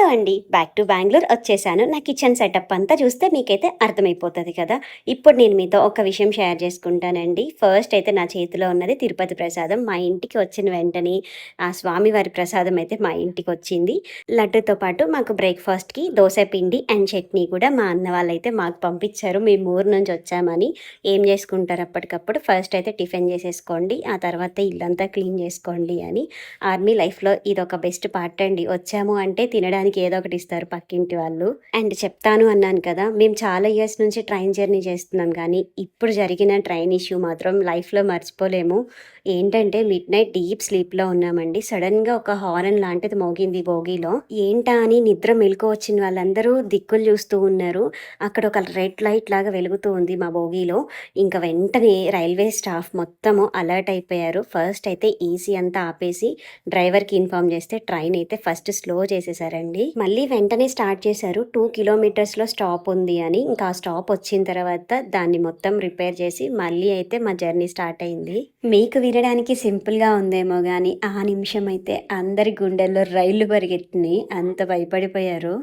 అండి. Back to Bengaluru వచ్చేసాను. నా కిచెన్ సెటప్ అంతా చూస్తే మీకైతే అర్థమైపోతది కదా! ఇప్పుడు నేను మీతో ఒక విషయం షేర్ చేసుకుంటానండి. ఫస్ట్ అయితే నా చేతిలో ఉన్నది తిరుపతి ప్రసాదం. మా ఇంటికి వచ్చిన వెంటనే ఆ స్వామివారి ప్రసాదం అయితే మా ఇంటికొచ్చింది. లడ్డూతో పాటు మాకు బ్రేక్‌ఫాస్ట్‌కి దోస పిండి అండ్ చట్నీ కూడా మా అన్న వాళ్ళైతే మాకు పంపించారు. మేము ఊరు నుంచి వచ్చామని. ఏం చేసుకుంటారు అప్పటికప్పుడు ఫస్ట్ అయితే టిఫిన్ చేసేసుకోండి. ఆ తర్వాత ఇల్లంతా క్లీన్ చేసుకోండి అని. ఆర్మీ లైఫ్‌లో ఇదొక బెస్ట్ పార్ట్ అండి. వచ్చాము అంటే తినడానికి ఏదో ఒకటి ఇస్తారు పక్కింటి వాళ్ళు. అండ్ చెప్తాను అన్నాను కదా! మేము చాలా ఇయర్స్ నుంచి ట్రైన్ జర్నీ చేస్తున్నాం కానీ, ఇప్పుడు జరిగిన ట్రైన్ ఇష్యూ మాత్రం లైఫ్‌లో మర్చిపోలేము. ఏంటంటే మిడ్‌నైట్ డీప్ స్లీప్‌లో ఉన్నామండి. సడెన్‌గా ఒక హారన్ లాంటిది మోగింది బోగీలో. ఏంటా అని నిద్ర మెలుకువ వచ్చిన వాళ్ళందరూ దిక్కులు చూస్తూ ఉన్నారు. అక్కడ ఒక రెడ్ లైట్ లాగా వెలుగుతూ ఉంది మా బోగీలో. ఇంక వెంటనే రైల్వే స్టాఫ్ మొత్తము అలర్ట్ అయిపోయారు. ఫస్ట్ అయితే ఏసీ అంతా ఆపేసి డ్రైవర్‌కి ఇన్ఫార్మ్ చేస్తే ట్రైన్ అయితే ఫస్ట్ స్లో చేసేసారండి. మళ్ళీ వెంటనే స్టార్ట్ చేశారు. 2 కిలోమీటర్స్‌లో స్టాప్ ఉంది అని. ఇంకా ఆ స్టాప్ వచ్చిన తర్వాత దాన్ని మొత్తం రిపేర్ చేసి మళ్ళీ అయితే మా జర్నీ స్టార్ట్ అయింది. మీకు వినడానికి సింపుల్‌గా ఉందేమో గానీ, ఆ నిమిషం అయితే అందరి గుండెల్లో రైళ్లు పరిగెట్టినాయి. అంత భయపడిపోయారు.